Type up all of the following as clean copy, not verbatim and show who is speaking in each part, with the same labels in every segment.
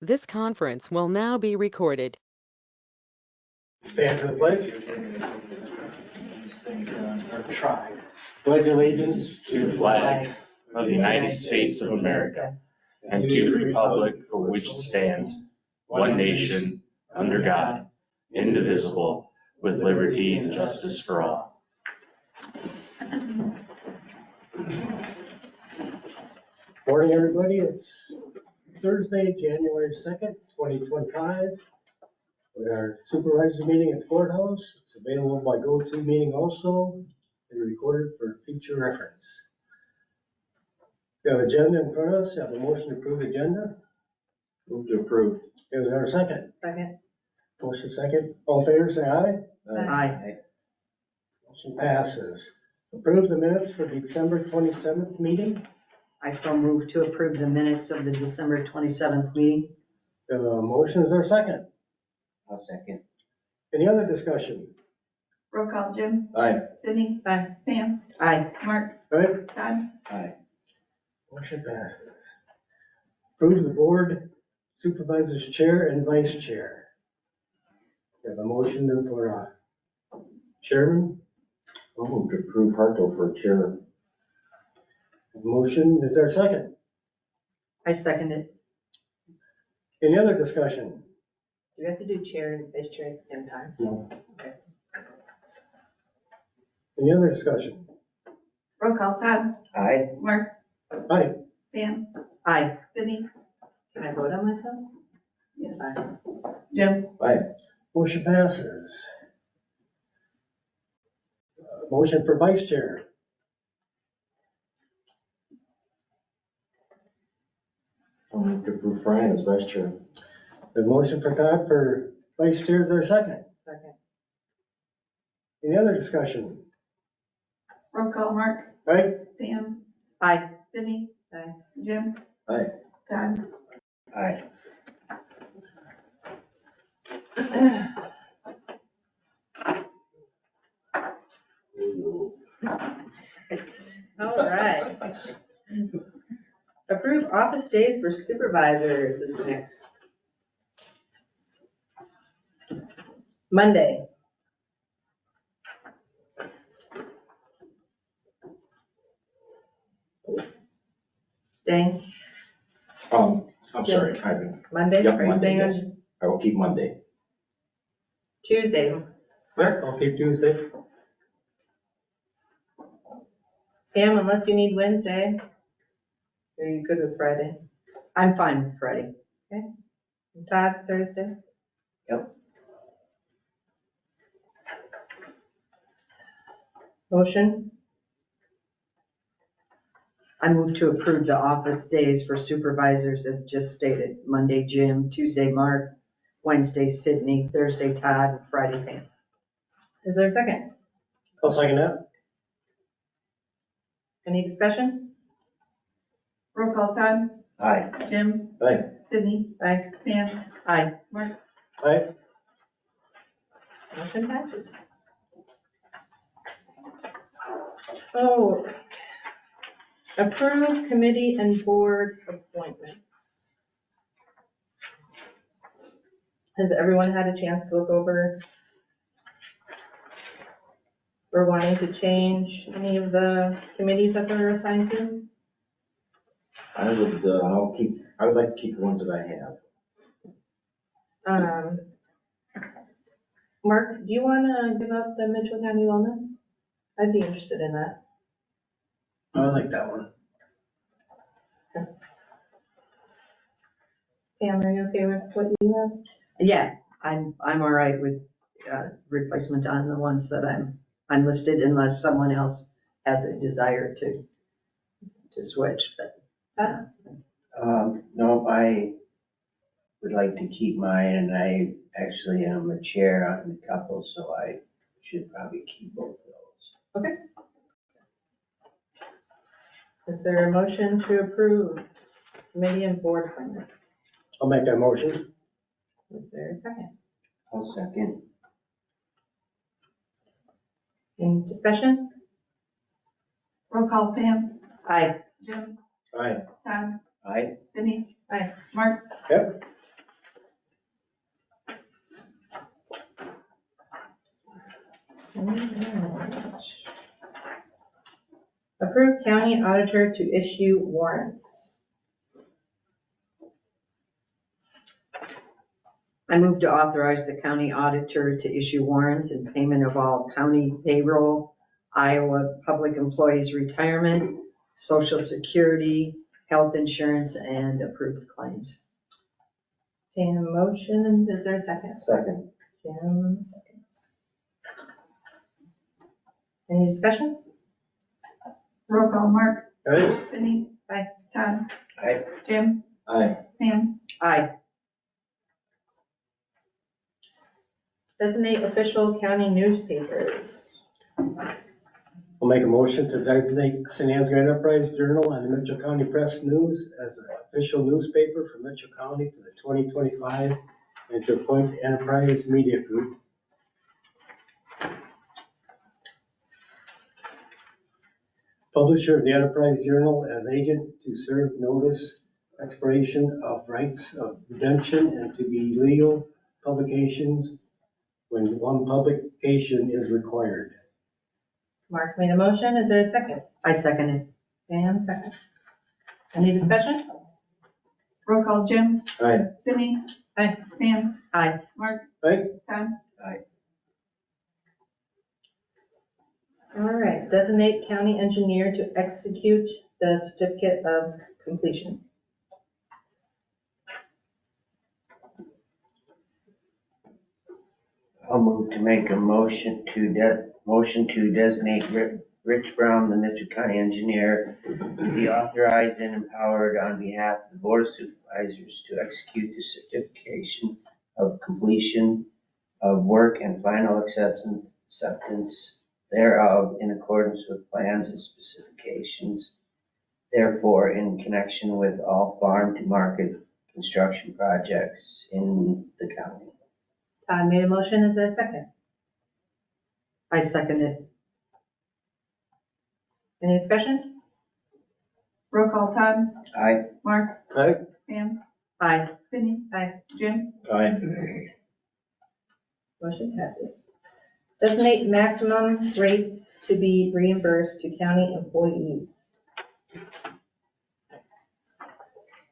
Speaker 1: This conference will now be recorded.
Speaker 2: Stand for the pledge. Try. Pledge allegiance
Speaker 3: to the flag of the United States of America and to the republic for which it stands, one nation, under God, indivisible, with liberty and justice for all.
Speaker 2: Morning, everybody. It's Thursday, January 2nd, 2025. We are supervisor meeting at the courthouse. It's available by GoToMeeting also and recorded for future reference. We have an agenda in front of us. We have a motion to approve the agenda.
Speaker 3: Move to approve.
Speaker 2: Is there a second?
Speaker 4: Second.
Speaker 2: Motion second. All in favor, say aye.
Speaker 4: Aye.
Speaker 2: Motion passes. Approve the minutes for December 27th meeting.
Speaker 4: I so move to approve the minutes of the December 27th meeting.
Speaker 2: Motion, is there a second?
Speaker 4: I'll second.
Speaker 2: Any other discussion?
Speaker 5: Roll call, Jim.
Speaker 3: Aye.
Speaker 5: Sydney.
Speaker 4: Aye.
Speaker 5: Pam.
Speaker 4: Aye.
Speaker 5: Mark.
Speaker 2: Right?
Speaker 5: Todd.
Speaker 3: Aye.
Speaker 2: Motion passes. Approve the board supervisor's chair and vice chair. We have a motion for chairman.
Speaker 3: I'll move to approve Hartle for chair.
Speaker 2: Motion, is there a second?
Speaker 4: I second it.
Speaker 2: Any other discussion?
Speaker 4: Do we have to do chair and vice chair at the same time?
Speaker 2: No.
Speaker 4: Okay.
Speaker 2: Any other discussion?
Speaker 5: Roll call, Todd.
Speaker 4: Aye.
Speaker 5: Mark.
Speaker 2: Aye.
Speaker 5: Pam.
Speaker 4: Aye.
Speaker 5: Sydney.
Speaker 4: Can I vote on myself?
Speaker 5: Yes.
Speaker 4: Aye.
Speaker 5: Jim.
Speaker 3: Aye.
Speaker 2: Motion passes. Motion for vice chair.
Speaker 3: I'll move to approve Brian as vice chair.
Speaker 2: The motion for Todd for vice chair, is there a second?
Speaker 4: Second.
Speaker 2: Any other discussion?
Speaker 5: Roll call, Mark.
Speaker 2: Right?
Speaker 5: Pam.
Speaker 4: Aye.
Speaker 5: Sydney.
Speaker 4: Aye.
Speaker 5: Jim.
Speaker 3: Aye.
Speaker 5: Todd.
Speaker 3: Aye.
Speaker 6: All right. Approve office days for supervisors is next. Monday. Staying,
Speaker 3: I'm sorry,
Speaker 6: Monday?
Speaker 3: Yep,
Speaker 6: Are you
Speaker 3: Monday,
Speaker 6: staying
Speaker 3: yes.
Speaker 6: on
Speaker 3: I will keep Monday.
Speaker 6: Tuesday?
Speaker 2: I'll keep Tuesday.
Speaker 6: Pam, unless you need Wednesday. Are you good with Friday?
Speaker 4: I'm fine with Friday.
Speaker 6: And Todd, Thursday?
Speaker 4: Yep.
Speaker 6: Motion?
Speaker 4: I move to approve the office days for supervisors as just stated. Monday, Jim, Tuesday, Mark, Wednesday, Sydney, Thursday, Todd, and Friday, Pam.
Speaker 6: Is there a second?
Speaker 2: I'll second that.
Speaker 6: Any discussion?
Speaker 5: Roll call, Todd.
Speaker 3: Aye.
Speaker 5: Jim.
Speaker 3: Aye.
Speaker 5: Sydney.
Speaker 6: Aye.
Speaker 5: Pam.
Speaker 4: Aye.
Speaker 5: Mark.
Speaker 2: Aye.
Speaker 6: Motion passes. Oh, approve committee and board appointments. Has everyone had a chance to look over or wanting to change any of the committees that they're assigned to?
Speaker 3: I would like to keep the ones that I have.
Speaker 6: Mark, do you want to give up the Mitchell County Wellness? I'd be interested in that.
Speaker 2: I like that one.
Speaker 6: Pam, are you okay with what you have?
Speaker 4: Yeah, I'm all right with replacement on the ones that I'm listed unless someone else has a desire to switch, but.
Speaker 7: No, I would like to keep mine, and I actually am a chair on a couple, so I should probably keep both of those.
Speaker 6: Is there a motion to approve committee and board appointments?
Speaker 2: I'll make that motion.
Speaker 6: Is there a second?
Speaker 7: I'll second.
Speaker 6: Any discussion?
Speaker 5: Roll call, Pam.
Speaker 4: Aye.
Speaker 5: Jim.
Speaker 3: Aye.
Speaker 5: Todd.
Speaker 7: Aye.
Speaker 5: Sydney.
Speaker 6: Aye.
Speaker 5: Mark.
Speaker 2: Yep.
Speaker 6: county auditor to issue warrants.
Speaker 4: I move to authorize the county auditor to issue warrants in payment of all county payroll, Iowa public employees' retirement, social security, health insurance, and approved claims.
Speaker 6: Okay, a motion, is there a second?
Speaker 7: Second.
Speaker 6: Jim, seconds. Any discussion?
Speaker 5: Roll call, Mark,
Speaker 2: Aye.
Speaker 5: Cindy.
Speaker 6: Aye.
Speaker 5: Todd.
Speaker 7: Aye.
Speaker 5: Jim.
Speaker 7: Aye.
Speaker 5: Pam.
Speaker 4: Aye.
Speaker 6: Designate official county newspapers.
Speaker 2: I'll make a motion to designate St. Ansgar Enterprise Journal and the Mitchell County Press News as an official newspaper for Mitchell County for the 2025 and to appoint the Enterprise Media Group. Publisher of the Enterprise Journal as agent to serve notice expiration of rights of redemption and to be legal publications when one publication is required.
Speaker 6: Mark made a motion, is there a second?
Speaker 4: I second it.
Speaker 6: Pam, second. Any discussion?
Speaker 5: Roll call, Jim.
Speaker 2: Aye.
Speaker 5: Cindy.
Speaker 6: Aye.
Speaker 5: Pam.
Speaker 4: Aye.
Speaker 5: Mark.
Speaker 2: Aye.
Speaker 5: Todd.
Speaker 6: All right, designate county engineer to execute the certificate of completion.
Speaker 7: I'll move to make a motion to designate Rich Brown, the Mitchell County engineer, to be authorized and empowered on behalf of the Board of Supervisors to execute the certification of completion of work and final acceptance thereof in accordance with plans and specifications. Therefore, in connection with all farm to market construction projects in the county.
Speaker 6: Todd made a motion, is there a second?
Speaker 4: I second it.
Speaker 6: Any discussion?
Speaker 5: Roll call, Todd.
Speaker 7: Aye.
Speaker 5: Mark.
Speaker 2: Aye.
Speaker 5: Pam.
Speaker 4: Aye.
Speaker 5: Cindy.
Speaker 6: Aye.
Speaker 5: Jim.
Speaker 2: Aye.
Speaker 6: Motion passes. Designate maximum rates to be reimbursed to county employees.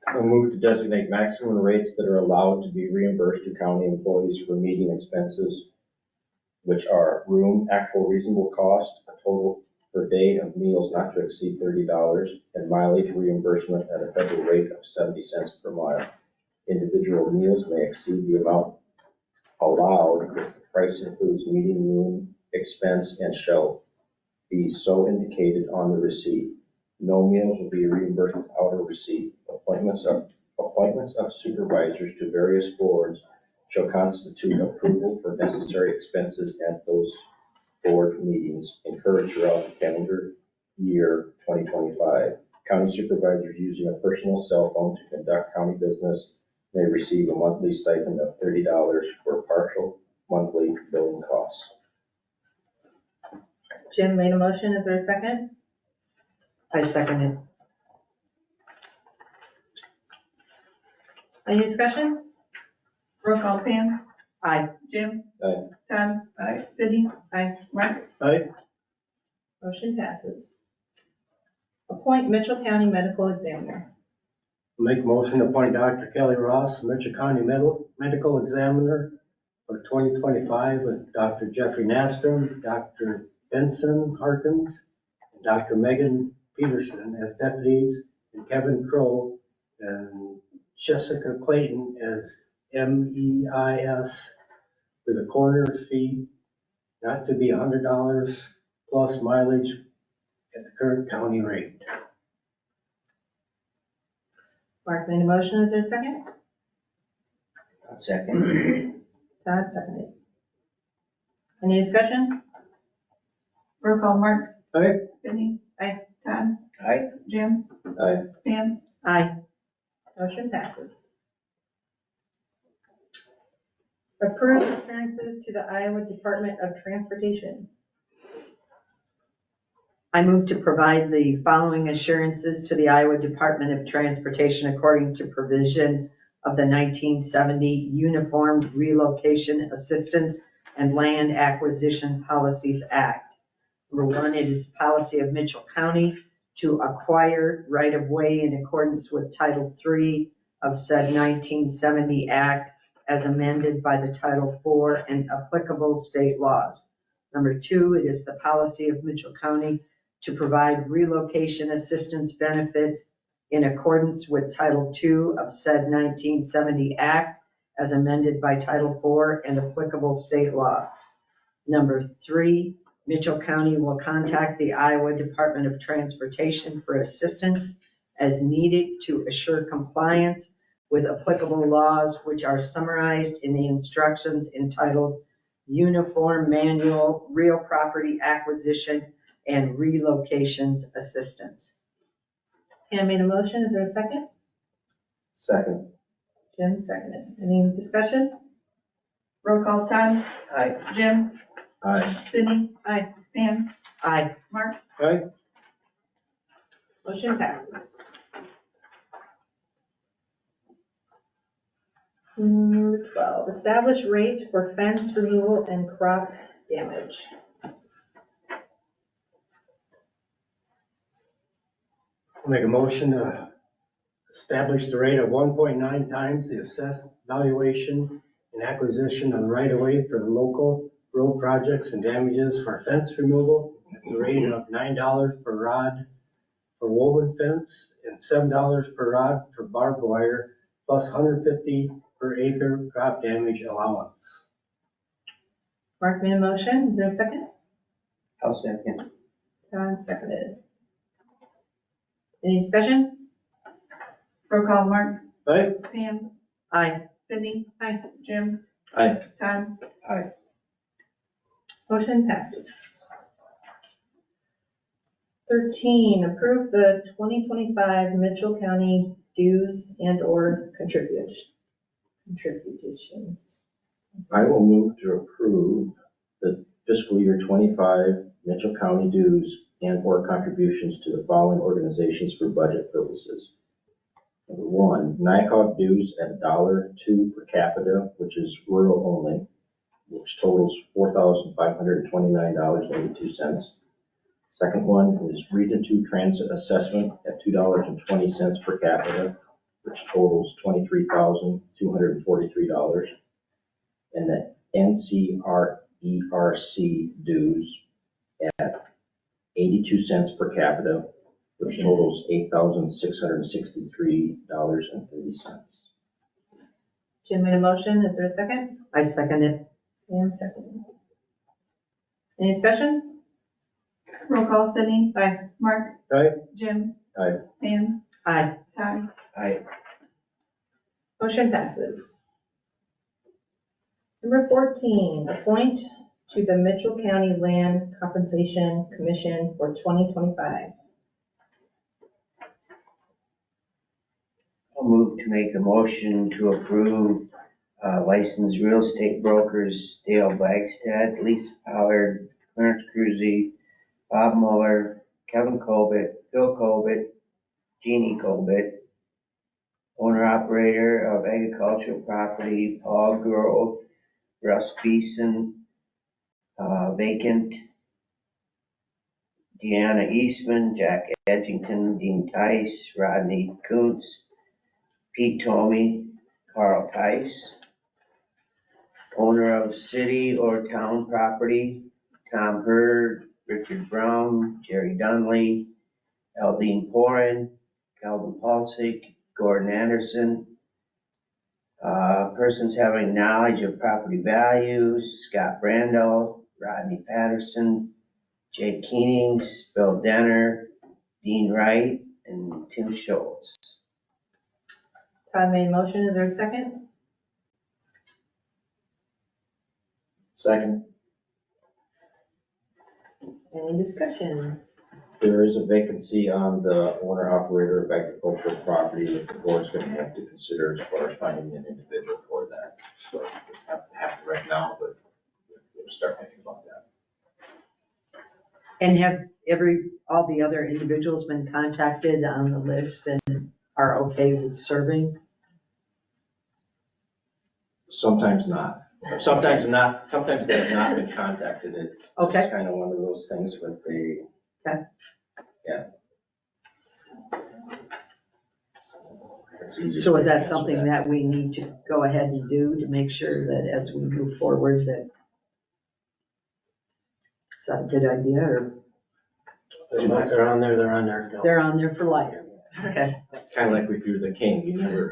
Speaker 8: I move to designate maximum rates that are allowed to be reimbursed to county employees for meeting expenses, which are room, actual reasonable cost, a total per day of meals not to exceed $30, and mileage reimbursement at a federal rate of 70 cents per mile. Individual meals may exceed the amount allowed if the price includes meeting room, expense, and shall be so indicated on the receipt. No meals will be reimbursed without a receipt. Appointments of supervisors to various boards shall constitute approval for necessary expenses at those board meetings incurred throughout the calendar year 2025. County supervisors using a personal cell phone to conduct county business may receive a monthly stipend of $30 for partial monthly billing costs.
Speaker 6: Jim made a motion, is there a second?
Speaker 4: I second it.
Speaker 6: Any discussion?
Speaker 5: Roll call, Pam.
Speaker 4: Aye.
Speaker 5: Jim.
Speaker 8: Aye.
Speaker 5: Todd.
Speaker 7: Aye.
Speaker 5: Cindy.
Speaker 6: Aye.
Speaker 5: Mark.
Speaker 2: Aye.
Speaker 6: Motion passes. Appoint Mitchell County Medical Examiner.
Speaker 2: Make a motion to appoint Dr. Kelly Ross, Mitchell County Medical Examiner for 2025 with Dr. Jeffrey Nastrom, Dr. Benson Harkins, and Dr. Megan Peterson as deputies, and Kevin Crow and Jessica Clayton as MEIS with a coroner's fee not to be $100 plus mileage at the current county rate.
Speaker 6: Mark made a motion, is there a second?
Speaker 7: Second.
Speaker 6: Todd seconded. Any discussion?
Speaker 5: Roll call, Mark.
Speaker 2: Aye.
Speaker 5: Cindy.
Speaker 6: Aye.
Speaker 5: Todd.
Speaker 7: Aye.
Speaker 5: Jim.
Speaker 8: Aye.
Speaker 5: Pam.
Speaker 4: Aye.
Speaker 6: Motion passes. Approve assurances to the Iowa Department of Transportation.
Speaker 4: I move to provide the following assurances to the Iowa Department of Transportation according to provisions of the 1970 Uniformed Relocation Assistance and Land Acquisition Policies Act. Number one, it is policy of Mitchell County to acquire right-of-way in accordance with Title III of said 1970 Act as amended by the Title IV and applicable state laws. Number 2, it is the policy of Mitchell County to provide relocation assistance benefits in accordance with Title II of said 1970 Act as amended by Title IV and applicable state laws. Number 3, Mitchell County will contact the Iowa Department of Transportation for assistance as needed to assure compliance with applicable laws which are summarized in the instructions entitled Uniform Manual Real Property Acquisition and Relocations Assistance.
Speaker 6: Pam made a motion. Is there a second?
Speaker 8: Second.
Speaker 6: Jim seconded. Any discussion?
Speaker 5: Roll call Todd,
Speaker 7: Aye.
Speaker 5: Jim,
Speaker 8: Aye.
Speaker 5: Sydney.
Speaker 6: Aye.
Speaker 5: Pam,
Speaker 4: Aye.
Speaker 5: Mark.
Speaker 2: Aye.
Speaker 6: Motion passes. Number 12, establish rate for fence removal and crop damage.
Speaker 2: I'll make a motion to establish the rate of 1.9 times the assessed valuation and acquisition of right of way for the local road projects and damages for fence removal at the rate of $9 per rod for woven fence and $7 per rod for barbed wire, plus $150 per acre crop damage allowance.
Speaker 6: Mark made a motion. Is there a second?
Speaker 7: I'll second.
Speaker 6: Todd seconded. Any discussion?
Speaker 5: Roll call Mark,
Speaker 2: Aye.
Speaker 5: Pam,
Speaker 4: Aye.
Speaker 5: Sydney.
Speaker 6: Aye.
Speaker 5: Jim,
Speaker 8: Aye.
Speaker 5: Todd.
Speaker 6: Motion passes. 13, approve the 2025 Mitchell County dues and/or contributions.
Speaker 8: I will move to approve the fiscal year 25 Mitchell County dues and/or contributions to the following organizations for budget purposes. Number 1, NICOG dues at $2 per capita, which is rural only, which totals $4,529.82. Second one is Region 2 Transit Assessment at $2.20 per capita, which totals $23,243. And the NCRERC dues at 82 cents per capita, which totals $8,663.30.
Speaker 6: Jim made a motion. Is there a second?
Speaker 4: I second it.
Speaker 6: Pam seconded. Any discussion?
Speaker 5: Roll call Sydney.
Speaker 6: Aye.
Speaker 5: Mark.
Speaker 2: Aye.
Speaker 5: Jim.
Speaker 8: Aye.
Speaker 5: Pam,
Speaker 4: Aye.
Speaker 5: Todd.
Speaker 7: Aye.
Speaker 6: Motion passes. Number 14, appoint to the Mitchell County Land Compensation Commission for 2025.
Speaker 7: I'll move to make a motion to approve licensed real estate brokers Dale Bagstad, Lisa Pollard, Clarence Cruzy, Bob Mueller, Kevin Colbert, Phil Colbert, Jeannie Colbert, owner-operator of agricultural property, Paul Grove, Russ Beeson, vacant, Deanna Eastman, Jack Edgington, Dean Tice, Rodney Kuntz, Pete Tomey, Carl Tice, owner of city or town property, Tom Hurd, Richard Brown, Jerry Dunley, Eldine Porin, Calvin Paulsick, Gordon Anderson, persons having knowledge of property values, Scott Brandel, Rodney Patterson, Jake Keenings, Bill Denner, Dean Wright, and Tim Schultz.
Speaker 6: Todd made a motion. Is there a second?
Speaker 8: Second.
Speaker 6: Any discussion?
Speaker 8: There is a vacancy on the owner-operator of agricultural property that the board's going to have to consider as far as finding an individual for that. So it doesn't have to happen right now, but we'll start thinking about that.
Speaker 4: And have all the other individuals been contacted on the list and are okay with serving?
Speaker 8: Sometimes not. Sometimes not. Sometimes they have not been contacted. It's
Speaker 4: Okay.
Speaker 8: kind of one of those things where they.
Speaker 4: Okay.
Speaker 8: Yeah. That's the easiest
Speaker 4: So
Speaker 8: way
Speaker 4: is
Speaker 8: to
Speaker 4: that
Speaker 8: answer
Speaker 4: something that we need to go ahead and do to make sure that as we move forward that, is that a good idea, or
Speaker 2: Once they're on there, they're on there.
Speaker 4: they're on there for life? Okay,
Speaker 8: Kind of like if you're the king, you're never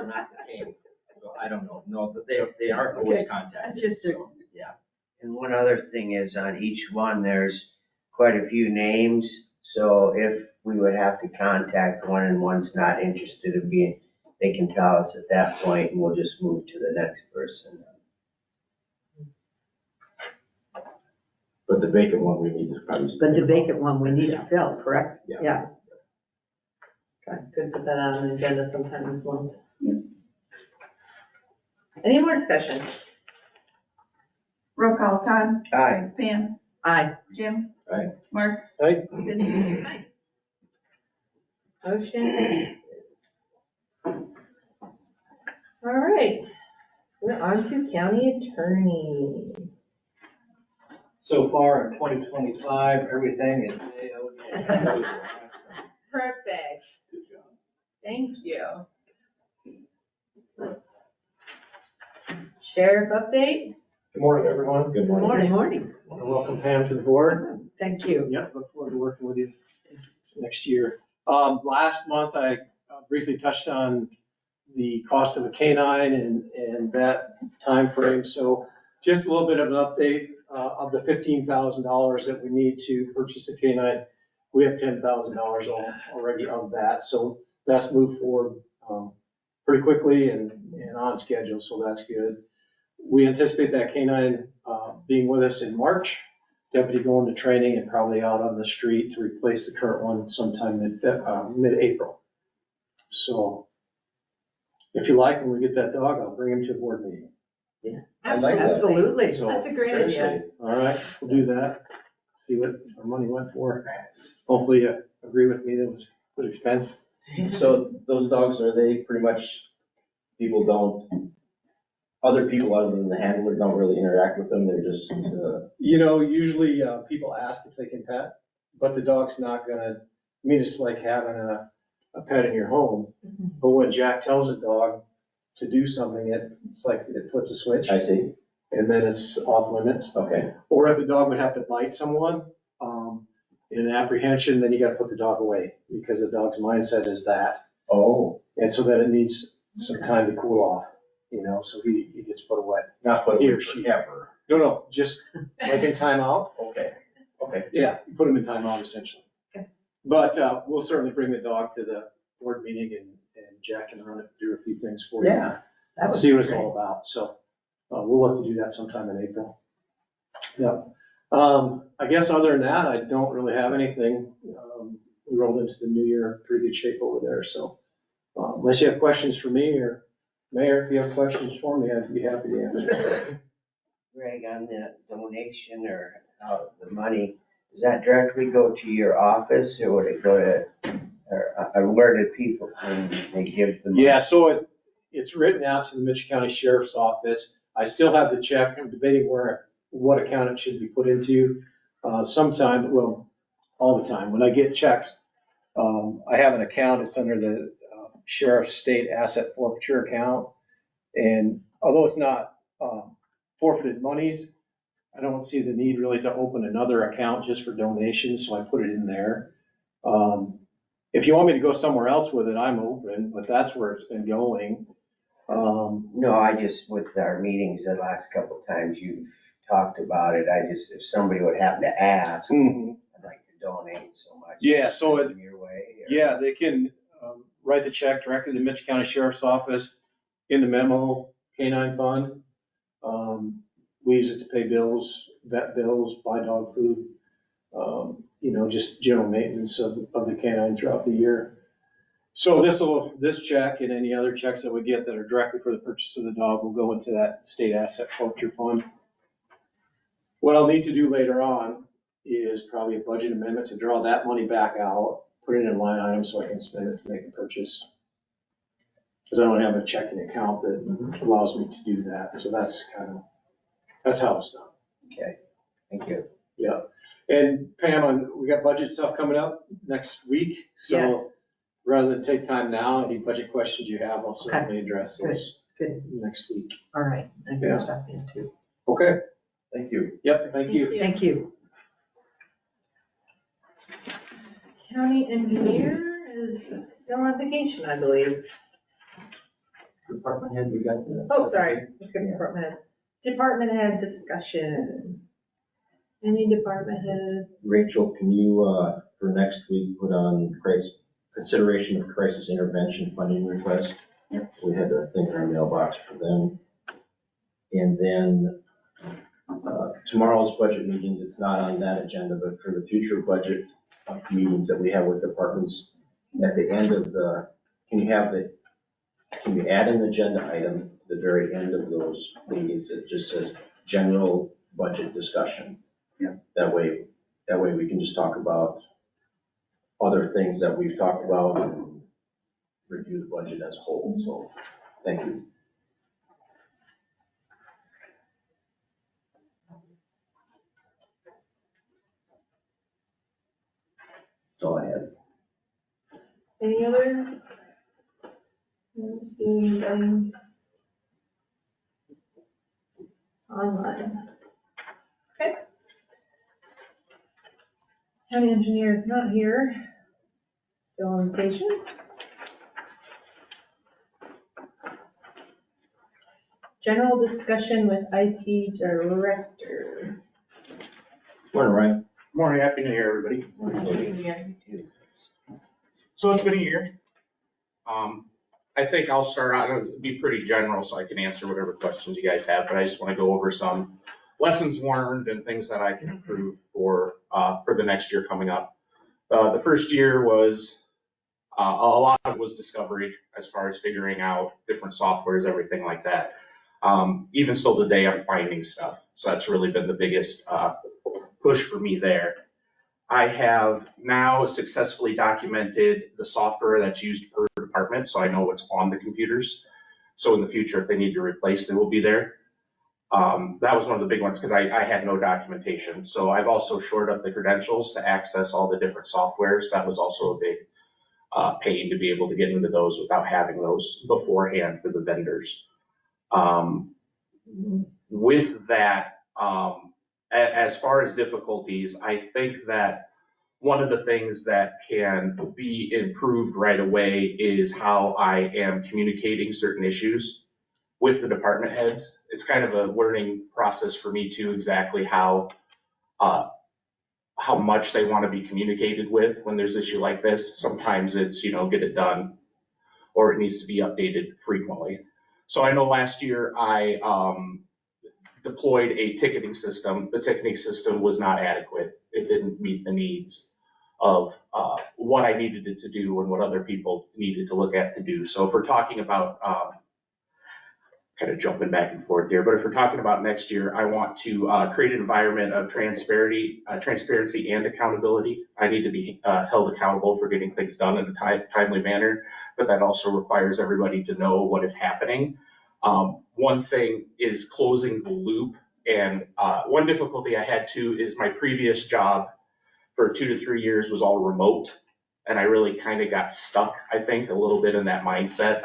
Speaker 8: not the king. So I don't know. No, but they aren't always
Speaker 4: Okay.
Speaker 8: contacted.
Speaker 4: That's just a-
Speaker 8: so, yeah.
Speaker 7: And one other thing is on each one, there's quite a few names. So if we would have to contact one and one's not interested in being, they can tell us at that point and we'll just move to the next person.
Speaker 8: But the vacant one, we need to probably.
Speaker 4: but the vacant one we need to fill, correct?
Speaker 8: Yeah.
Speaker 4: Yeah.
Speaker 6: Could put that on the agenda sometime this month. Any more discussion?
Speaker 5: Roll call, Todd,
Speaker 7: Aye.
Speaker 5: Pam,
Speaker 4: Aye.
Speaker 5: Jim.
Speaker 8: Aye.
Speaker 5: Mark,
Speaker 2: Right?
Speaker 5: Cindy.
Speaker 6: Aye. Motion passes. All right, we're on to county attorney.
Speaker 2: So far in 2025, everything is A-OK.
Speaker 6: Perfect. Thank you. Sheriff update?
Speaker 2: Good morning, everyone.
Speaker 8: Good
Speaker 4: Good
Speaker 8: morning.
Speaker 4: morning.
Speaker 2: Want to welcome Pam to the board.
Speaker 4: Thank you.
Speaker 2: Yep, look forward to working with you next year. Last month, I briefly touched on the cost of a canine and that time frame. So just a little bit of an update of the $15,000 that we need to purchase a canine. We have $10,000 already of that. So that's moved forward pretty quickly and on schedule, so that's good. We anticipate that canine being with us in March. Deputy going to training and probably out on the street to replace the current one sometime mid-April. So if you like, when we get that dog, I'll bring him to a board meeting.
Speaker 8: I like that.
Speaker 4: Absolutely.
Speaker 2: So,
Speaker 6: That's a great idea.
Speaker 8: Seriously.
Speaker 2: all right, we'll do that. See what our money went for. Hopefully you agree with me, that was a good expense.
Speaker 8: So those dogs, are they pretty much, other people other than the handler don't really interact with them, they're just,
Speaker 2: You know, usually people ask if they can pet, but the dog's not gonna, I mean, it's like having a pet in your home. But when Jack tells the dog to do something, it's like it flips a switch
Speaker 8: I see,
Speaker 2: and then it's off limits.
Speaker 8: okay.
Speaker 2: Or if the dog would have to bite someone in an apprehension, then you gotta put the dog away because the dog's mindset is that.
Speaker 8: Oh,
Speaker 2: And so then it needs some time to cool off, you know, so he gets put away.
Speaker 8: not put
Speaker 2: He
Speaker 8: away
Speaker 2: or she.
Speaker 8: forever.
Speaker 2: No, just like in timeout.
Speaker 8: Okay, okay.
Speaker 2: Yeah, you put him in timeout essentially.
Speaker 4: Okay.
Speaker 2: But we'll certainly bring the dog to the board meeting and Jack can run it through a few things for you.
Speaker 8: Yeah.
Speaker 4: That would
Speaker 2: See what it's
Speaker 4: be
Speaker 2: all about. So we'll look to do that sometime in April. Yep. I guess other than that, I don't really have anything. We rolled into the new year in pretty good shape over there. So unless you have questions for me or Mayor, if you have questions for me, I'd be happy to answer.
Speaker 7: Greg, on the donation or the money, does that directly go to your office or would it go to, or where do people, when they give the money?
Speaker 2: Yeah, so it's written out to the Mitchell County Sheriff's Office. I still have the check. I'm debating what account it should be put into. Sometime, well, all the time, when I get checks, I have an account, it's under the Sheriff's State Asset Forfeiture account. And although it's not forfeited monies, I don't see the need really to open another account just for donations, so I put it in there. If you want me to go somewhere else with it, I'm open, but that's where it's been going.
Speaker 7: No, I just, with our meetings the last couple of times you've talked about it, if somebody would happen to ask,
Speaker 2: Mhm.
Speaker 7: I'd like to donate so much.
Speaker 2: Yeah, so
Speaker 7: Send them your way. or-
Speaker 2: Yeah, they can write the check directly to the Mitchell County Sheriff's Office in the memo canine fund. We use it to pay bills, vet bills, buy dog food, you know, just general maintenance of the canine throughout the year. So this check and any other checks that we get that are directly for the purchase of the dog will go into that state asset forfeiture fund. What I'll need to do later on is probably a budget amendment to draw that money back out, put it in a line item so I can spend it to make a purchase. Because I don't have a checking account that allows me to do that, so that's how it's done.
Speaker 7: Okay, thank you.
Speaker 2: Yeah, and Pam, we got budget stuff coming up next week,
Speaker 4: Yes.
Speaker 2: so
Speaker 9: rather than take time now, any budget questions you have, I'll certainly address those
Speaker 4: Good.
Speaker 9: next week.
Speaker 4: All right, I
Speaker 9: Yeah.
Speaker 4: can stop in too.
Speaker 9: Okay,
Speaker 8: Thank you.
Speaker 9: yep, thank you.
Speaker 4: Thank you.
Speaker 6: County engineer is still on vacation, I believe.
Speaker 8: Department head, we got that?
Speaker 6: Oh, sorry, let's go to department head. Department head discussion. Any department head?
Speaker 8: Rachel, can you, for next week, put on consideration of crisis intervention funding request?
Speaker 5: Yep.
Speaker 8: We had a thing in our mailbox for them. And then, tomorrow's budget meetings, it's not on that agenda, but for the future budget meetings that we have with departments, at the end of can you add an agenda item at the very end of those meetings that just says general budget discussion?
Speaker 5: Yeah.
Speaker 8: That way we can just talk about other things that we've talked about and review the budget as a whole, so, thank you. That's all I had.
Speaker 6: Any other? Don't see anything online. Okay. County engineer is not here. Still on vacation. General discussion with IT director.
Speaker 8: Morning, Ryan.
Speaker 3: Morning, happy new year, everybody. So it's been a year. I think I'll start out, it'll be pretty general so I can answer whatever questions you guys have, but I just want to go over some lessons learned and things that I can improve for the next year coming up. The first year was, a lot of it was discovery as far as figuring out different softwares, everything like that. Even still today, I'm finding stuff. So that's really been the biggest push for me there. I have now successfully documented the software that's used per department, so I know what's on the computers. So in the future, if they need to replace, they will be there. That was one of the big ones because I had no documentation. So I've also shored up the credentials to access all the different softwares. That was also a big pain to be able to get into those without having those beforehand for the vendors. With that, as far as difficulties, I think that one of the things that can be improved right away is how I am communicating certain issues with the department heads. It's kind of a learning process for me too, exactly how much they want to be communicated with when there's an issue like this. Sometimes it's, get it done, or it needs to be updated frequently. So I know last year I deployed a ticketing system. The ticketing system was not adequate. It didn't meet the needs of what I needed it to do and what other people needed to look at to do. So if we're talking about, kind of jumping back and forth here, but if we're talking about next year, I want to create an environment of transparency and accountability. I need to be held accountable for getting things done in a timely manner, but that also requires everybody to know what is happening. One thing is closing the loop, and one difficulty I had too is my previous job for 2 to 3 years was all remote, and I really kind of got stuck, I think, a little bit in that mindset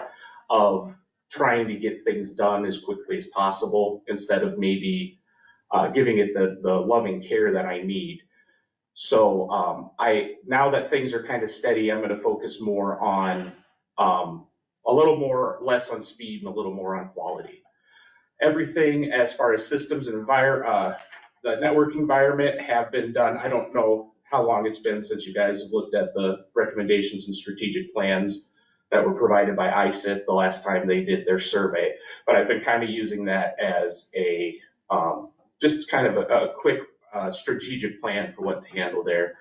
Speaker 3: of trying to get things done as quickly as possible instead of maybe giving it the loving care that I need. So now that things are kind of steady, I'm going to focus more on a little more, less on speed and a little more on quality. Everything as far as systems and the network environment have been done. I don't know how long it's been since you guys have looked at the recommendations and strategic plans that were provided by ICIT the last time they did their survey. But I've been kind of using that as a, just kind of a quick strategic plan for what to handle there.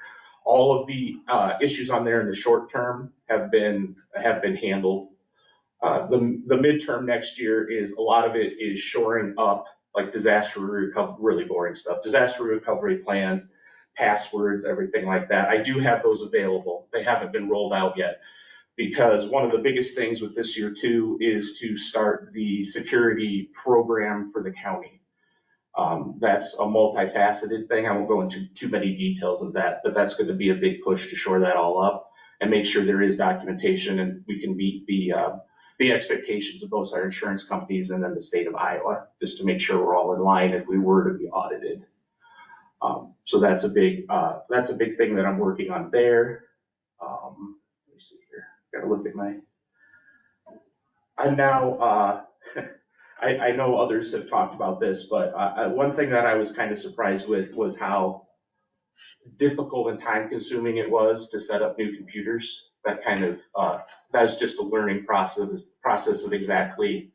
Speaker 3: All of the issues on there in the short term have been handled. The midterm next year is, a lot of it is shoring up, like disaster recovery, really boring stuff, disaster recovery plans, passwords, everything like that. I do have those available. They haven't been rolled out yet, because one of the biggest things with this year too is to start the security program for the county. That's a multifaceted thing. I won't go into too many details of that, but that's going to be a big push to shore that all up. and make sure there is documentation and we can meet the expectations of both our insurance companies and then the state of Iowa, just to make sure we're all in line if we were to be audited. So that's a big thing that I'm working on there. Let me see here. Gotta look at I'm now, I know others have talked about this, but one thing that I was kind of surprised with was how difficult and time consuming it was to set up new computers. That kind of, that was just a learning process of exactly,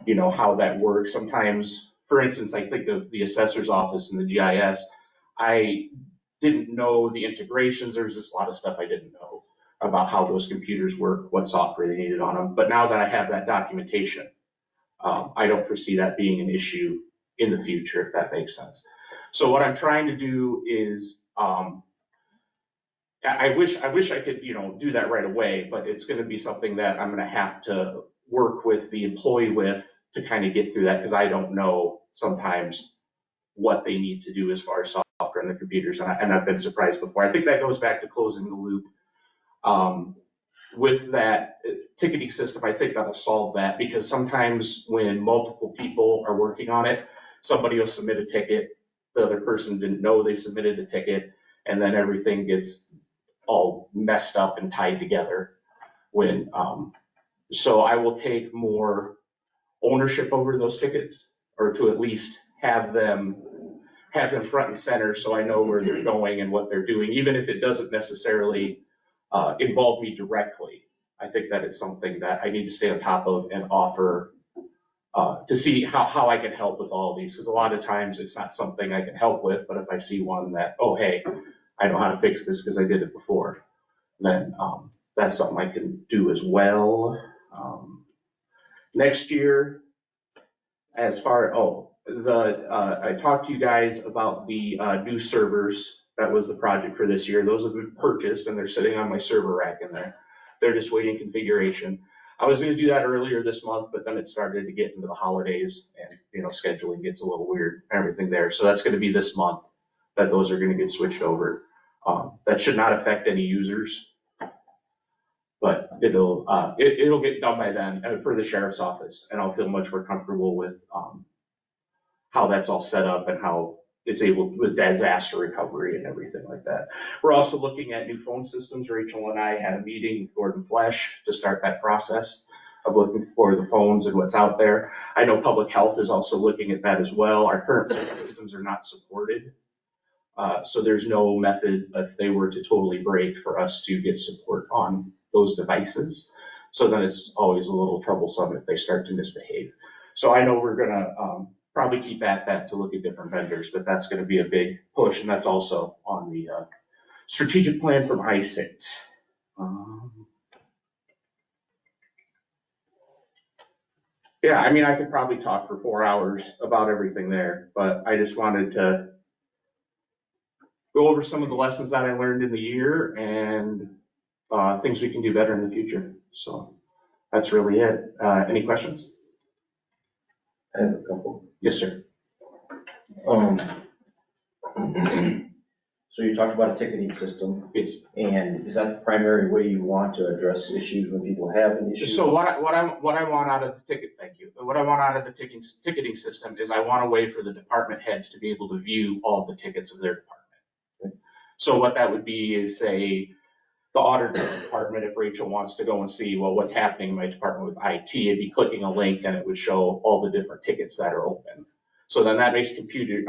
Speaker 3: how that works. Sometimes, for instance, I think of the assessor's office and the GIS, I didn't know the integrations. There was just a lot of stuff I didn't know about how those computers work, what software they needed on them. But now that I have that documentation, I don't foresee that being an issue in the future, if that makes sense. So what I'm trying to do is, I wish I could, do that right away, but it's going to be something that I'm going to have to work with the employee with to kind of get through that, because I don't know sometimes what they need to do as far as software on the computers, and I've been surprised before. I think that goes back to closing the loop. With that ticketing system, I think that'll solve that, because sometimes when multiple people are working on it, somebody will submit a ticket, the other person didn't know they submitted a ticket, and then everything gets all messed up and tied together. So I will take more ownership over those tickets, or to at least have them front and center, so I know where they're going and what they're doing, even if it doesn't necessarily involve me directly. I think that it's something that I need to stay on top of and offer to see how I can help with all of these, because a lot of times it's not something I can help with, but if I see one that, oh, hey, I know how to fix this because I did it before, then that's something I can do as well. Next year, as far, I talked to you guys about the new servers. That was the project for this year. Those have been purchased and they're sitting on my server rack in there. They're just waiting configuration. I was going to do that earlier this month, but then it started to get into the holidays and, scheduling gets a little weird and everything there. So that's going to be this month that those are going to get switched over. That should not affect any users, but it'll get done by then for the sheriff's office, and I'll feel much more comfortable with how that's all set up and how it's able with disaster recovery and everything like that. We're also looking at new phone systems. Rachel and I had a meeting with Gordon Flesh to start that process of looking for the phones and what's out there. I know public health is also looking at that as well. Our current phone systems are not supported. So there's no method, if they were to totally break, for us to get support on those devices. So then it's always a little troublesome if they start to misbehave. So I know we're gonna probably keep at that to look at different vendors, but that's gonna be a big push, and that's also on the strategic plan from I-6. Yeah, I mean, I could probably talk for 4 hours about everything there, but I just wanted to go over some of the lessons that I learned in the year and things we can do better in the future. So that's really it. Any questions?
Speaker 8: I have a couple.
Speaker 3: Yes, sir.
Speaker 8: So you talked about a ticketing system.
Speaker 3: Yes.
Speaker 8: And is that the primary way you want to address issues when people have an issue?
Speaker 3: So what I want out of the ticket, thank you. What I want out of the ticketing system is I want a way for the department heads to be able to view all the tickets of their department. Okay? So what that would be is, say, the auditor department, if Rachel wants to go and see, well, what's happening in my department with IT, it'd be clicking a link and it would show all the different tickets that are open. So then that makes computer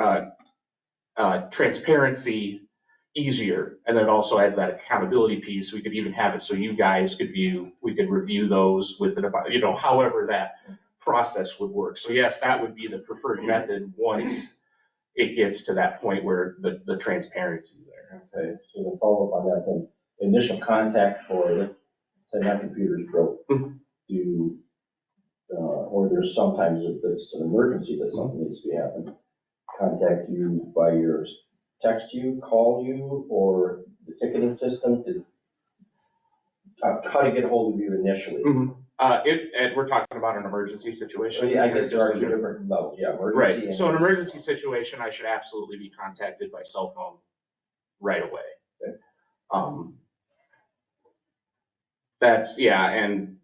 Speaker 3: transparency easier, and then it also adds that accountability piece. We could even have it so you guys could we could review those with the, however that process would work. So yes, that would be the preferred method once it gets to that point where the transparency is there.
Speaker 8: Okay, so to follow up on that, then initial contact for, say my computer's broke, or there's sometimes if it's an emergency that something needs to be happening, contact you by your text you, call you, or the ticketing system is how to get a hold of you initially.
Speaker 3: And we're talking about an emergency situation.
Speaker 8: Yeah, I guess there are two different levels. Yeah, emergency.
Speaker 3: Right. So an emergency situation, I should absolutely be contacted by cell phone right away.
Speaker 8: Okay.
Speaker 3: That's, yeah, and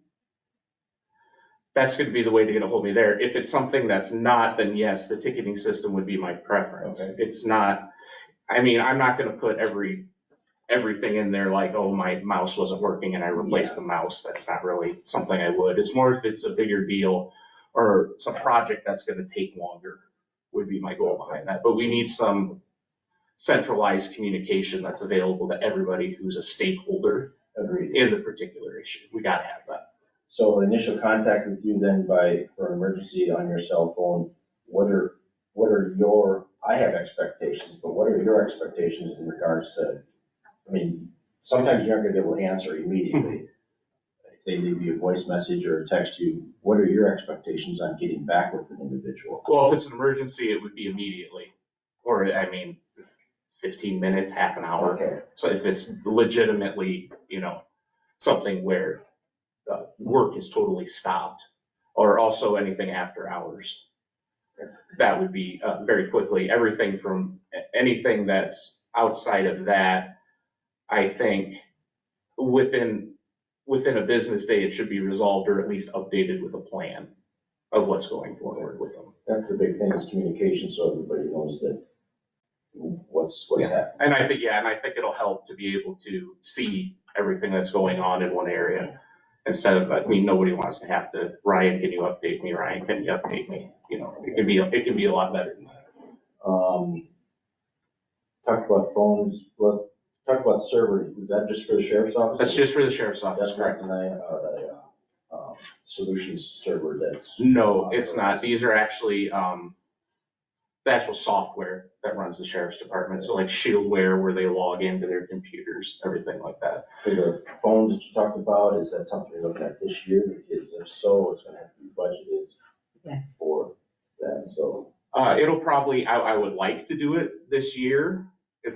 Speaker 3: that's gonna be the way to get a hold of me there. If it's something that's not, then yes, the ticketing system would be my preference.
Speaker 8: Okay.
Speaker 3: It's not, I mean, I'm not gonna put everything in there like, oh, my mouse wasn't working and I replaced the mouse. That's not really something I would. It's more if it's a bigger deal or some project that's gonna take longer would be my goal behind that. But we need some centralized communication that's available to everybody who's a stakeholder
Speaker 8: Agreed.
Speaker 3: in the particular issue. We gotta have that.
Speaker 8: So initial contact with you then for an emergency on your cell phone, what are your, I have expectations, but what are your expectations in regards to, I mean, sometimes you're not gonna be able to answer immediately. If they leave you a voice message or text you, what are your expectations on getting back with an individual?
Speaker 3: Well, if it's an emergency, it would be immediately, or, I mean, 15 minutes, half an hour.
Speaker 8: Okay.
Speaker 3: So if it's legitimately, something where work is totally stopped, or also anything after hours, that would be very quickly. Anything that's outside of that, I think within a business day, it should be resolved or at least updated with a plan of what's going forward with them.
Speaker 8: That's the big thing is communication, so everybody knows that what's happening.
Speaker 3: And I think it'll help to be able to see everything that's going on in one area. Instead of, nobody wants to have to, Ryan, can you update me? Ryan, can you update me? It can be a lot better than that.
Speaker 8: Talked about phones, but talked about servers. Is that just for the sheriff's office?
Speaker 3: That's just for the sheriff's office,
Speaker 8: That's
Speaker 3: correct?
Speaker 8: not the solutions server that's.
Speaker 3: No, it's not. These are actually, the actual software that runs the sheriff's department. So like Shieldware, where they log into their computers, everything like that.
Speaker 8: For the phones that you talked about, is that something you're looking at this year? Because if so, it's gonna have to be budgeted for that, so.
Speaker 3: It'll probably, I would like to do it this year. If,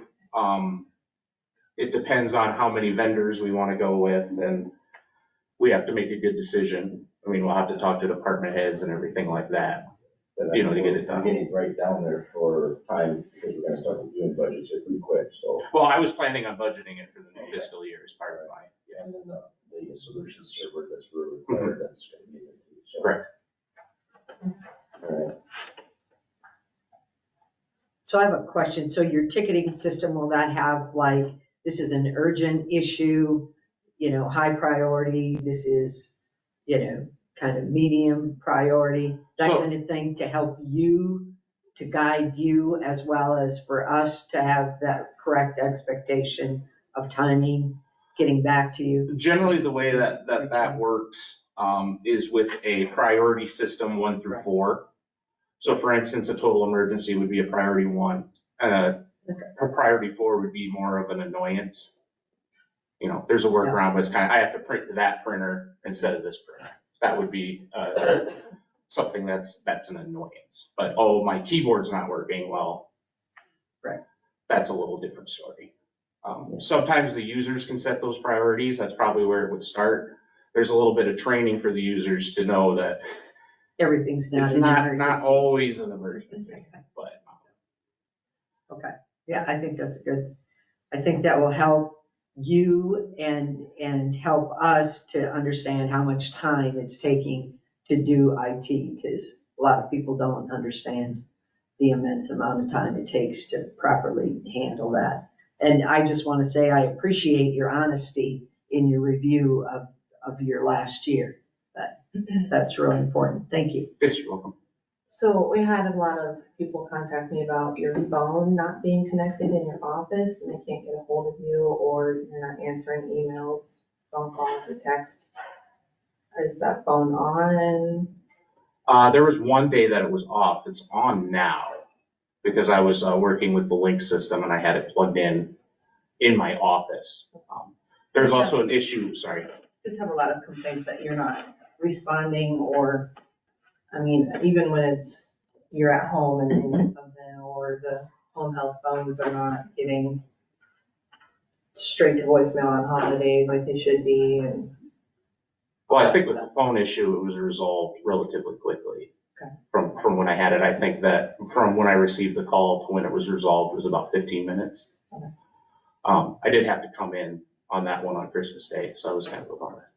Speaker 3: it depends on how many vendors we want to go with, and we have to make a good decision. We'll have to talk to department heads and everything like that.
Speaker 8: But
Speaker 3: To get it done.
Speaker 8: I'm getting right down there for time, because we're gonna start doing budgets here pretty quick, so.
Speaker 3: Well, I was planning on budgeting it for the new fiscal year as part of my,
Speaker 8: And then the solution server that's required, that's gonna be there too, so.
Speaker 3: Correct.
Speaker 8: All right.
Speaker 4: So I have a question. So your ticketing system, will that have like, this is an urgent issue, high priority, this is, kind of medium priority, that
Speaker 3: So-
Speaker 4: kind of thing to help you, to guide you, as well as for us to have that correct expectation of timing, getting back to you?
Speaker 3: Generally, the way that works is with a priority system 1 through 4. So for instance, a total emergency would be a priority 1. A priority 4 would be more of an annoyance. There's a workaround, but it's I have to print to that printer instead of this printer. That would be something that's an annoyance. But, oh, my keyboard's not working, well,
Speaker 4: Right.
Speaker 3: That's a little different story. Sometimes the users can set those priorities. That's probably where it would start. There's a little bit of training for the users to know that
Speaker 4: Everything's not
Speaker 3: it's
Speaker 4: an
Speaker 3: not
Speaker 4: emergency.
Speaker 3: always an emergency, but.
Speaker 4: Okay, yeah, I think that's good. I think that will help you and help us to understand how much time it's taking to do IT, because a lot of people don't understand the immense amount of time it takes to properly handle that. And I just want to say, I appreciate your honesty in your review of your last year. That's really important. Thank you.
Speaker 3: Yes, you're welcome.
Speaker 6: So we had a lot of people contact me about your phone not being connected in your office and they can't get a hold of you, or you're not answering emails, phone calls, or text. Is that phone on?
Speaker 3: There was one day that it was off. It's on now because I was working with the Link system and I had it plugged in my office. There's also an issue, sorry.
Speaker 6: Just have a lot of complaints that you're not responding, or, even when you're at home and you need something, or the home health phones are not getting straight to voicemail on holidays like they should be, and.
Speaker 3: Well, I think with the phone issue, it was resolved relatively quickly.
Speaker 6: Okay.
Speaker 3: From when I had it, I think that from when I received the call to when it was resolved was about 15 minutes.
Speaker 6: Okay.
Speaker 3: I did have to come in on that one on Christmas Day, so I was kind of a bummer.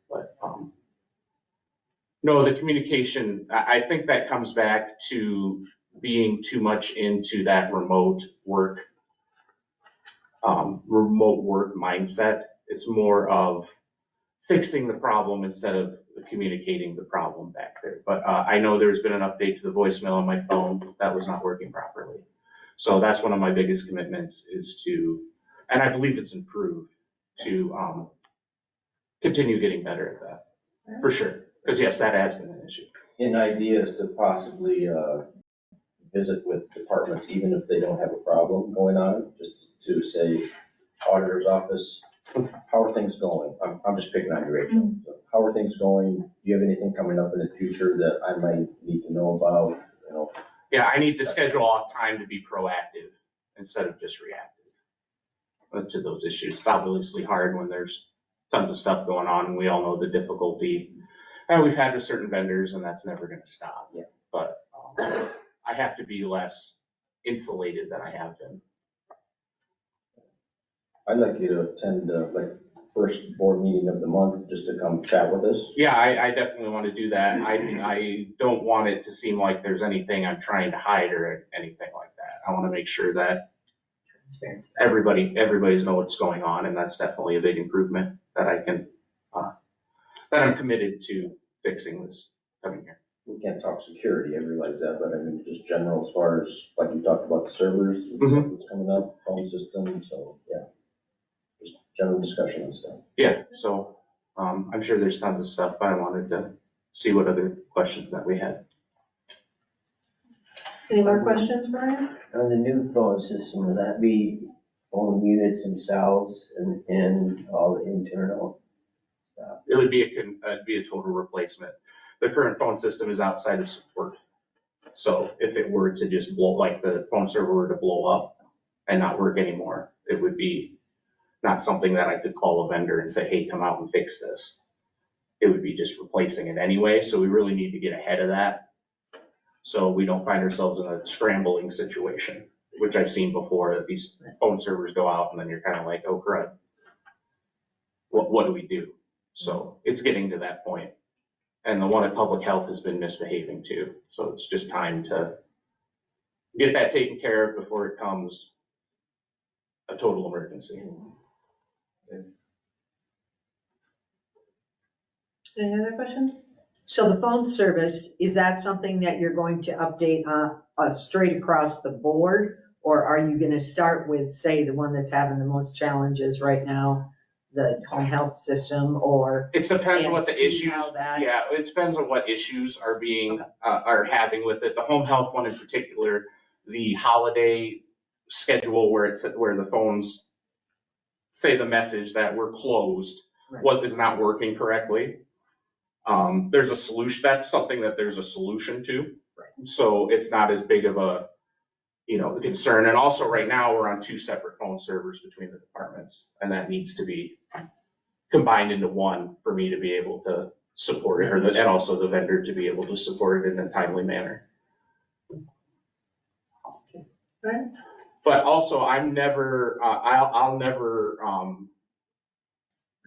Speaker 3: No, the communication, I think that comes back to being too much into that remote work mindset. It's more of fixing the problem instead of communicating the problem back there. But I know there's been an update to the voicemail on my phone that was not working properly. So that's one of my biggest commitments is to, and I believe it's improved, to continue getting better at that, for sure. Because yes, that has been an issue.
Speaker 8: An idea is to possibly visit with departments, even if they don't have a problem going on, just to say, auditor's office, how are things going? I'm just picking on you, Rachel. So how are things going? Do you have anything coming up in the future that I might need to know about? You know?
Speaker 3: Yeah, I need to schedule off time to be proactive instead of just reactive to those issues. It's obviously hard when there's tons of stuff going on, and we all know the difficulty we've had with certain vendors, and that's never going to stop.
Speaker 8: Yeah.
Speaker 3: But I have to be less insulated than I have been.
Speaker 8: I'd like you to attend like first board meeting of the month just to come chat with us.
Speaker 3: Yeah, I definitely want to do that. I don't want it to seem like there's anything I'm trying to hide or anything like that. I want to make sure that
Speaker 4: Transparency.
Speaker 3: everybody's know what's going on, and that's definitely a big improvement that I can, that I'm committed to fixing this coming year.
Speaker 8: We can't talk security, I realize that, but I mean, just general as far as, like you talked about the servers,
Speaker 3: Mhm.
Speaker 8: what's coming up, phone system, so, yeah. Just general discussion and stuff.
Speaker 3: Yeah, so I'm sure there's tons of stuff, but I wanted to see what other questions that we had.
Speaker 6: Any more questions, Brian?
Speaker 7: On the new phone system, will that be phone units themselves and all the internal stuff?
Speaker 3: It would be a total replacement. The current phone system is outside of support. So if it were to just blow, like the phone server were to blow up and not work anymore, it would be not something that I could call a vendor and say, hey, come out and fix this. It would be just replacing it anyway. So we really need to get ahead of that, so we don't find ourselves in a scrambling situation, which I've seen before, that these phone servers go out and then you're kind of like, oh crud, what do we do? So it's getting to that point. And the one at public health has been misbehaving too. So it's just time to get that taken care of before it becomes a total emergency.
Speaker 6: Any other questions?
Speaker 4: So the phone service, is that something that you're going to update straight across the board? Or are you gonna start with, say, the one that's having the most challenges right now, the home health system, or?
Speaker 3: It depends on
Speaker 4: and
Speaker 3: what the
Speaker 4: see
Speaker 3: issues,
Speaker 4: how that-
Speaker 3: yeah, it depends on what issues are being, are having with it. The home health one in particular, the holiday schedule where the phones say the message that we're closed is not working correctly. There's a solution, that's something that there's a solution to. So it's not as big of a, concern. And also right now we're on 2 separate phone servers between the departments, and that needs to be combined into one for me to be able to support it, and also the vendor to be able to support it in a timely manner.
Speaker 6: Right.
Speaker 3: But also I'll never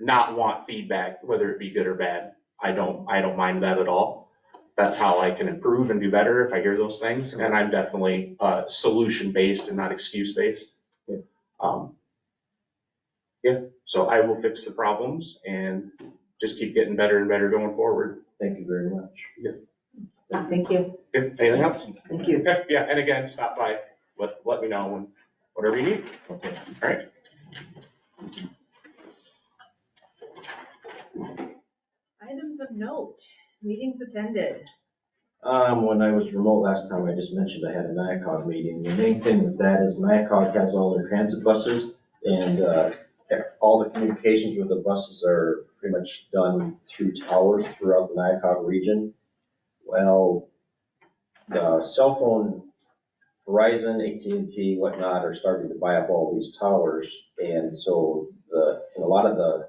Speaker 3: not want feedback, whether it be good or bad. I don't mind that at all. That's how I can improve and do better if I hear those things. And I'm definitely solution-based and not excuse-based. So I will fix the problems and just keep getting better and better going forward.
Speaker 8: Thank you very much.
Speaker 6: Thank you.
Speaker 3: Anything else?
Speaker 4: Thank you.
Speaker 3: Okay, yeah, and again, stop by, let me know when, whatever you need.
Speaker 8: Okay.
Speaker 3: All right.
Speaker 6: Items of note, meetings attended.
Speaker 8: When I was remote last time, I just mentioned I had a NIACOG meeting. The main thing with that is NIACOG has all their transit buses, and all the communications with the buses are pretty much done through towers throughout the NIACOG region. Well, the cell phone, Verizon, AT&T, whatnot, are starting to buy up all these towers, and so and a lot of the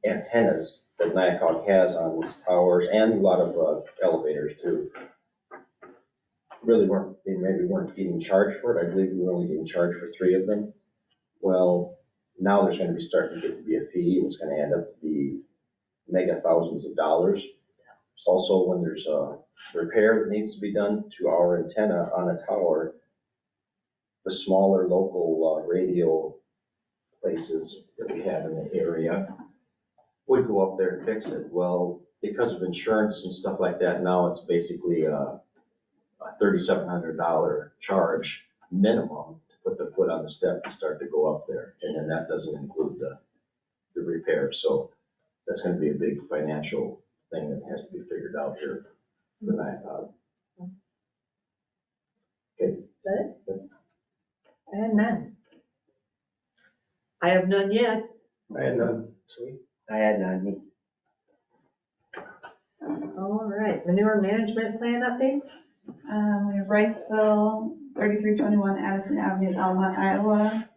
Speaker 8: antennas that NIACOG has on these towers, and a lot of elevators too, they maybe weren't getting charged for it. I believe we were only getting charged for 3 of them. Well, now there's going to be starting to get to be a fee, and it's going to end up to be mega thousands of dollars. Also, when there's a repair that needs to be done to our antenna on a tower, the smaller local radio places that we have in the area would go up there and fix it. Well, because of insurance and stuff like that, now it's basically a $3,700 charge minimum to put the foot on the step and start to go up there. And then that doesn't include the repair. So that's gonna be a big financial thing that has to be figured out here for NIPOD. Okay.
Speaker 6: Is that it? I had none.
Speaker 4: I have none yet.
Speaker 2: I had none. Sweet.
Speaker 7: I had none.
Speaker 6: All right, manure management plan updates?
Speaker 5: We have Riceville, 3321 Addison Avenue, Alma, Iowa.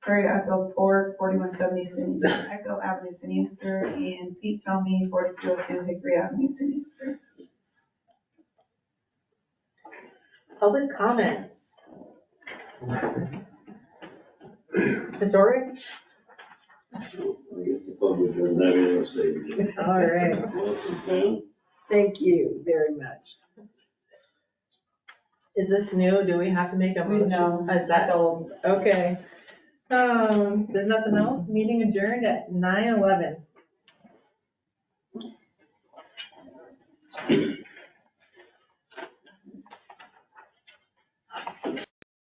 Speaker 5: Prairie Echo 4, 4170 Echo Avenue, Sinister, and Pete Tomey, 4202 Hickory Avenue, Sinister.
Speaker 6: Public comments. Historic? All right.
Speaker 4: Thank you very much.
Speaker 6: Is this new? Do we have to make a motion?
Speaker 5: No,
Speaker 6: Is that
Speaker 5: that's old.
Speaker 6: okay? There's nothing else. Meeting adjourned at 9:11.